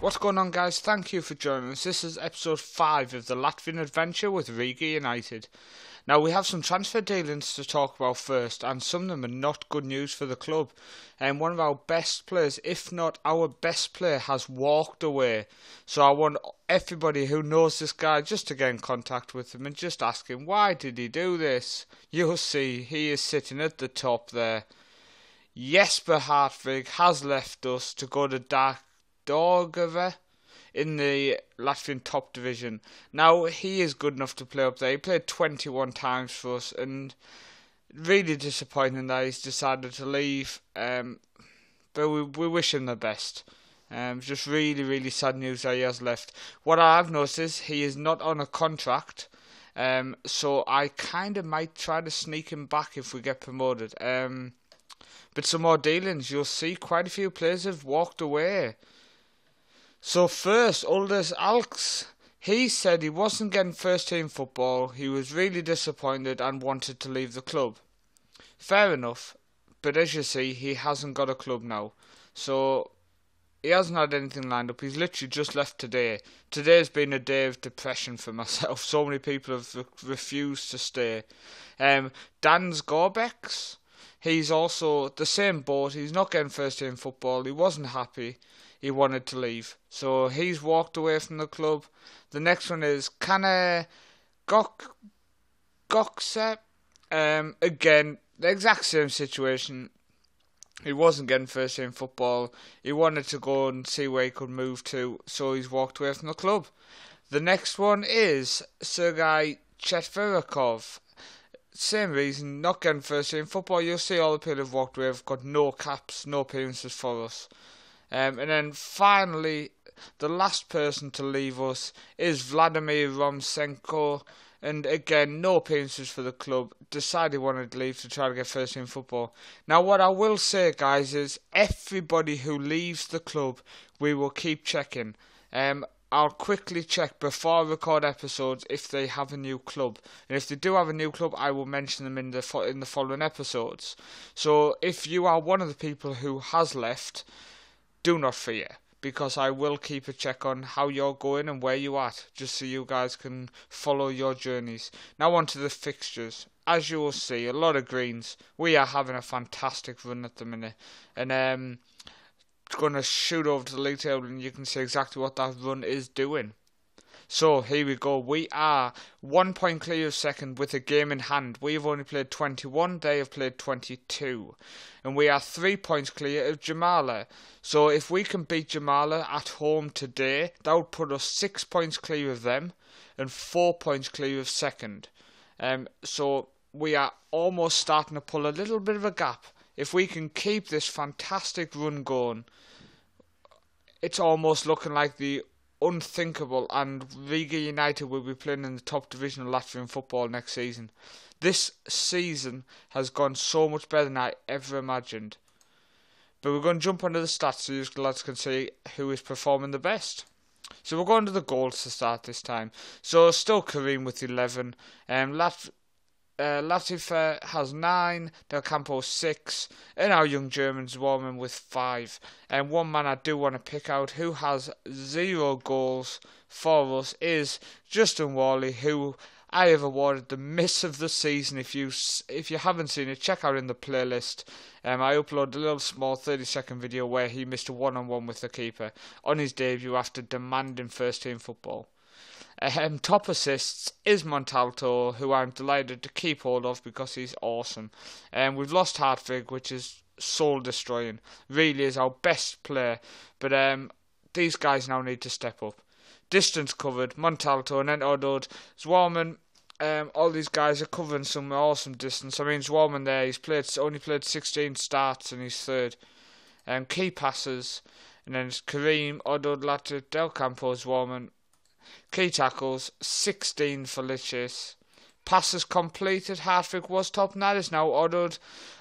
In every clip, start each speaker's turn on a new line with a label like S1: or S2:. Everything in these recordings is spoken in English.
S1: What's going on, guys? Thank you for joining us. This is episode 5 of the Latvian Adventure with Riga United. Now, we have some transfer dealings to talk about first, and some of them are not good news for the club. And one of our best players, if not our best player, has walked away. So I want everybody who knows this guy just to get in contact with him and just ask him, why did he do this? You'll see, he is sitting at the top there. Jesper Hartvig has left us to go to Dorgova in the Latvian top division. Now, he is good enough to play up there. He played 21 times for us, and really disappointing that he's decided to leave. But we wish him the best. Just really sad news that he has left. What I have noticed is he is not on a contract, so I kind of might try to sneak him back if we get promoted. But some more dealings. You'll see quite a few players have walked away. So first, Uldis Alks, he said he wasn't getting first team football, he was really disappointed and wanted to leave the club. Fair enough, but as you see, he hasn't got a club now. So he hasn't had anything lined up, he's literally just left today. Today's been a day of depression for myself, so many people have refused to stay. Dan's Gorbex, he's also the same boat, he's not getting first team football, he wasn't happy. He wanted to leave, so he's walked away from the club. The next one is Kane Gokse. Again, the exact same situation. He wasn't getting first team football. He wanted to go and see where he could move to, so he's walked away from the club. The next one is Sergei Chetverikov. Same reason, not getting first team football. You'll see all the people who've walked away have got no caps, no appearances for us. And then finally, the last person to leave us is Vladimir Romsenko. And again, no appearances for the club. Decided he wanted to leave to try to get first team football. Now, what I will say, guys, is everybody who leaves the club, we will keep checking. I'll quickly check before I record episodes if they have a new club. And if they do have a new club, I will mention them in the following episodes. So if you are one of the people who has left, do not fear, because I will keep a check on how you're going and where you're at, just so you guys can follow your journeys. Now on to the fixtures. As you will see, a lot of greens. We are having a fantastic run at the minute. And going to shoot over to the league table and you can see exactly what that run is doing. So here we go. We are 1 point clear of second with a game in hand. We have only played 21. They have played 22. And we are 3 points clear of Jamala. So if we can beat Jamala at home today, that would put us 6 points clear of them and 4 points clear of second. So we are almost starting to pull a little bit of a gap. If we can keep this fantastic run going, it's almost looking like the unthinkable, and Riga United will be playing in the top division of Latvian football next season. This season has gone so much better than I ever imagined. But we're going to jump onto the stats so you lads can see who is performing the best. So we're going to the goals to start this time. So still Kareem with 11. Latifa has 9, Del Campo 6, and our young Germans Warman with 5. And one man I do want to pick out who has 0 goals for us is Justin Worley, who I have awarded the miss of the season. If you haven't seen it, check out in the playlist. I uploaded a little small 30-second video where he missed a one-on-one with the keeper on his debut after demanding first team football. Top assists is Montalto, who I'm delighted to keep hold of because he's awesome. We've lost Hartvig, which is soul destroying. Really is our best player, but these guys now need to step up. Distance covered, Montalto, and then Odod, Zwarman. All these guys are covering some awesome distance. I mean, Zwarman there, he's only played 16 starts and he's third. Key passes, and then it's Kareem, Odod, Latte, Del Campo, Zwarman. Key tackles, 16 for Lichis. Passes completed, Hartvig was top, and that is now Odod.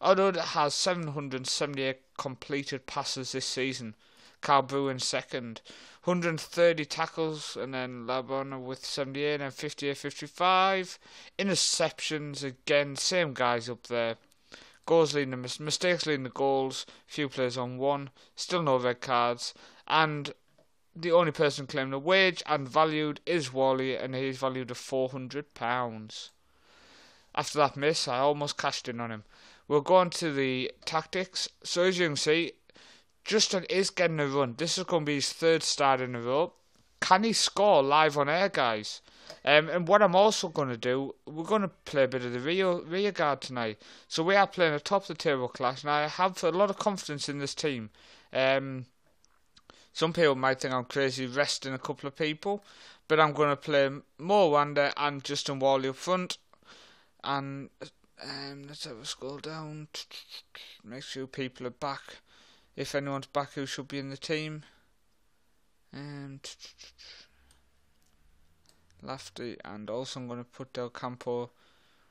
S1: Odod has 778 completed passes this season. Carl Bruin second. 130 tackles, and then Labona with 78 and 58, 55. Interceptions, again, same guys up there. Goals leading the mistakes leading the goals. Few players on 1. Still no red cards. And the only person claiming a wage and valued is Wally, and he's valued at £400. After that miss, I almost cashed in on him. We'll go on to the tactics. So as you can see, Justin is getting a run. This is going to be his third start in a row. Can he score live on air, guys? And what I'm also going to do, we're going to play a bit of the rear guard tonight. So we are playing a top of the table clash, and I have a lot of confidence in this team. Some people might think I'm crazy resting a couple of people, but I'm going to play Mo Wanda and Justin Wally up front. And let's have a scroll down. Make sure people are back. If anyone's back who should be in the team. Lafty, and also I'm going to put Del Campo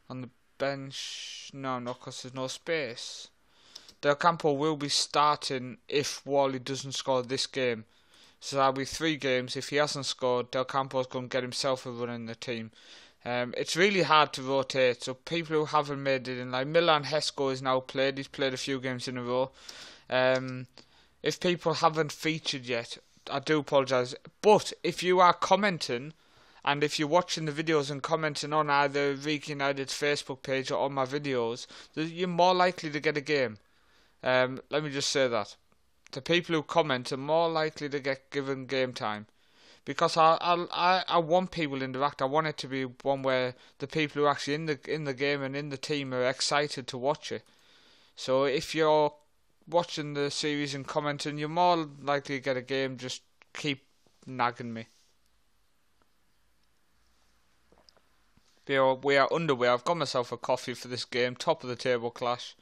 S1: on the bench. No, not because there's no space. Del Campo will be starting if Wally doesn't score this game. So that'll be 3 games. If he hasn't scored, Del Campo's going to get himself a run in the team. It's really hard to rotate, so people who haven't made it in, like Milan Hesko is now played. He's played a few games in a row. If people haven't featured yet, I do apologise. But if you are commenting, and if you're watching the videos and commenting on either Riga United's Facebook page or on my videos, you're more likely to get a game. Let me just say that. The people who comment are more likely to get given game time. Because I want people to interact. I want it to be one where the people who are actually in the game and in the team are excited to watch it. So if you're watching the series and commenting, you're more likely to get a game. Just keep nagging me. We are underway. I've got myself a coffee for this game. Top of the table clash.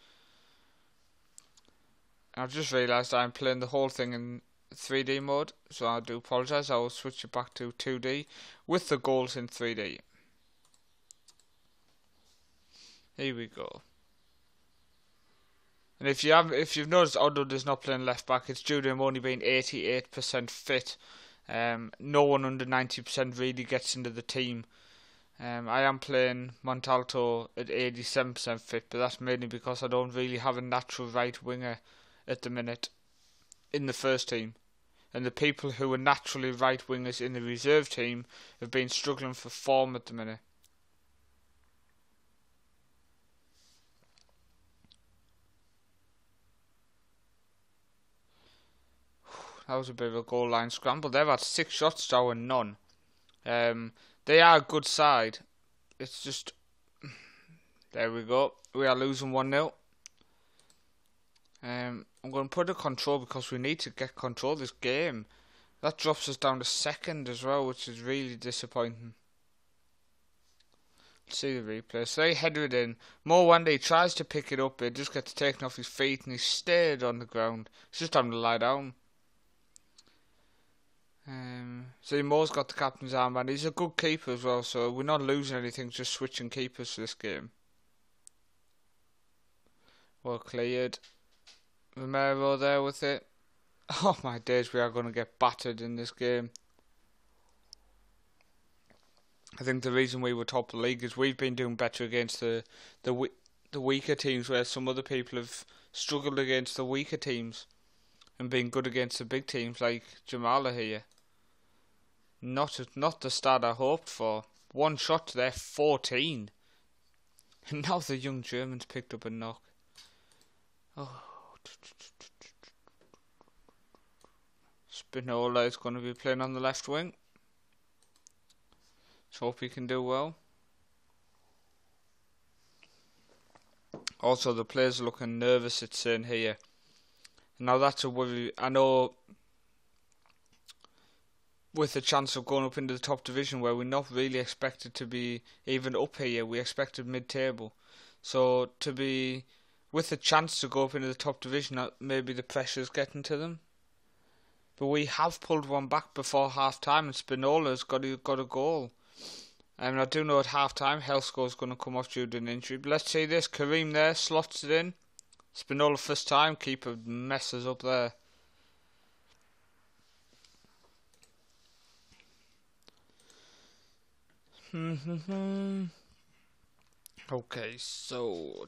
S1: I've just realised I'm playing the whole thing in 3D mode, so I do apologise. I will switch it back to 2D with the goals in 3D. Here we go. And if you've noticed, Odo is not playing left back, it's due to him only being 88% fit. No one under 90% really gets into the team. I am playing Montalto at 87% fit, but that's mainly because I don't really have a natural right winger at the minute in the first team. And the people who are naturally right wingers in the reserve team have been struggling for form at the minute. That was a bit of a goal line scramble. They've had 6 shots to our none. They are a good side. It's just... There we go. We are losing 1-0. I'm going to put a control because we need to get control of this game. That drops us down to second as well, which is really disappointing. Let's see the replay. So they headed it in. Mo Wanda tries to pick it up, but it just gets taken off his feet and he stayed on the ground. It's just time to lie down. So Mo's got the captain's armband. He's a good keeper as well, so we're not losing anything, just switching keepers for this game. Well cleared. Romero there with it. Oh my days, we are going to get battered in this game. I think the reason we were top of the league is we've been doing better against the weaker teams, where some other people have struggled against the weaker teams and been good against the big teams like Jamala here. Not the start I hoped for. 1 shot to their 14. And now the young Germans picked up a knock. Oh. Spinola is going to be playing on the left wing. Let's hope he can do well. Also, the players are looking nervous, it's saying here. Now that's a worry. I know with the chance of going up into the top division, where we're not really expected to be even up here, we expected mid-table. So to be with the chance to go up into the top division, maybe the pressure's getting to them. But we have pulled one back before half-time, and Spinola's got a goal. And I do know at half-time, Helscore's going to come off due to an injury. But let's see this. Kareem there, slots it in. Spinola first time, keeper messes up there. Okay, so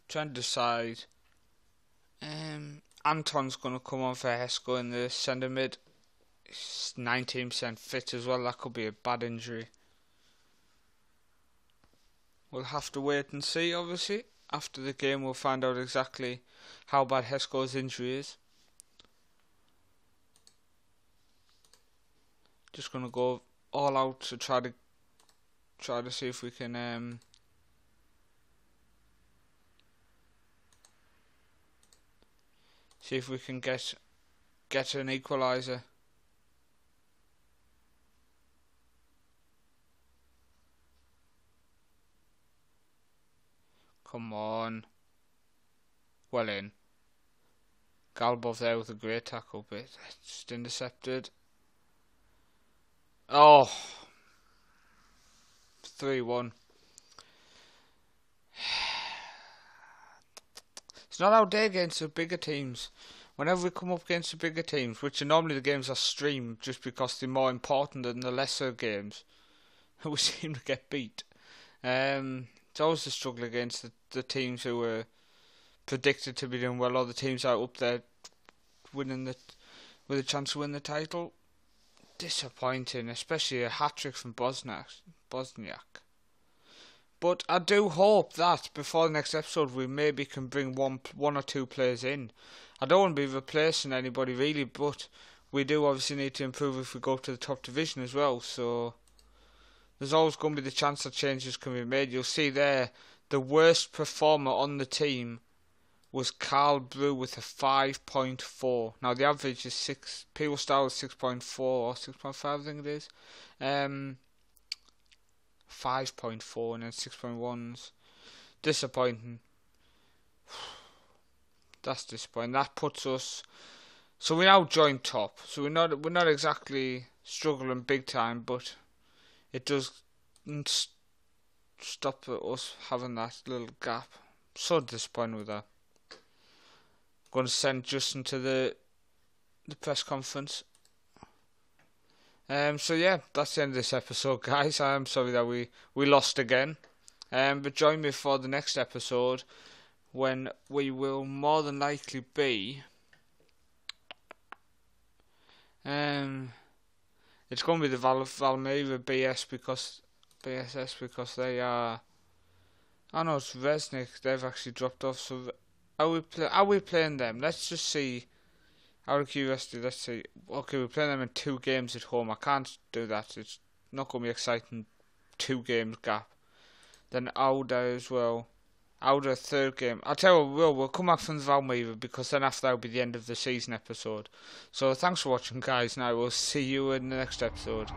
S1: trying to decide. Anton's going to come on for Hesko in the centre mid. He's 19% fit as well. That could be a bad injury. We'll have to wait and see, obviously. After the game, we'll find out exactly how bad Hesko's injury is. Just going to go all out to try to see if we can get an equaliser. Come on. Well in. Galbov there with a great tackle, but just intercepted. Oh. 3-1. It's not our day against the bigger teams. Whenever we come up against the bigger teams, which are normally the games are streamed just because they're more important than the lesser games, we seem to get beat. It's always the struggle against the teams who were predicted to be doing well, or the teams out up there winning with a chance to win the title. Disappointing, especially a hat-trick from Bosniak. But I do hope that before the next episode we maybe can bring one or two players in. I don't want to be replacing anybody really, but we do obviously need to improve if we go to the top division as well. So there's always going to be the chance that changes can be made. You'll see there the worst performer on the team was Carl Brew with a 5.4. Now the average is 6. People start with 6.4 or 6.5, I think it is. 5.4 and then 6.1s. Disappointing. That's disappointing. That puts us. So we now join top. So we're not exactly struggling big time, but it does stop us having that little gap. So disappointed with that. Going to send Justin to the press conference. So yeah, that's the end of this episode, guys. I'm sorry that we lost again. But join me for the next episode when we will more than likely be. It's going to be the Valmiera BSS because they are. Oh no, it's Resnick. They've actually dropped off. So are we playing them? Let's just see. Out of curiosity, let's see. Okay, we're playing them in 2 games at home. I can't do that. It's not going to be exciting. 2 games gap. Then Auda as well. Auda 3rd game. I'll tell you what, we'll come back from the Valmiera because then after that will be the end of the season episode. So thanks for watching, guys, and I will see you in the next episode.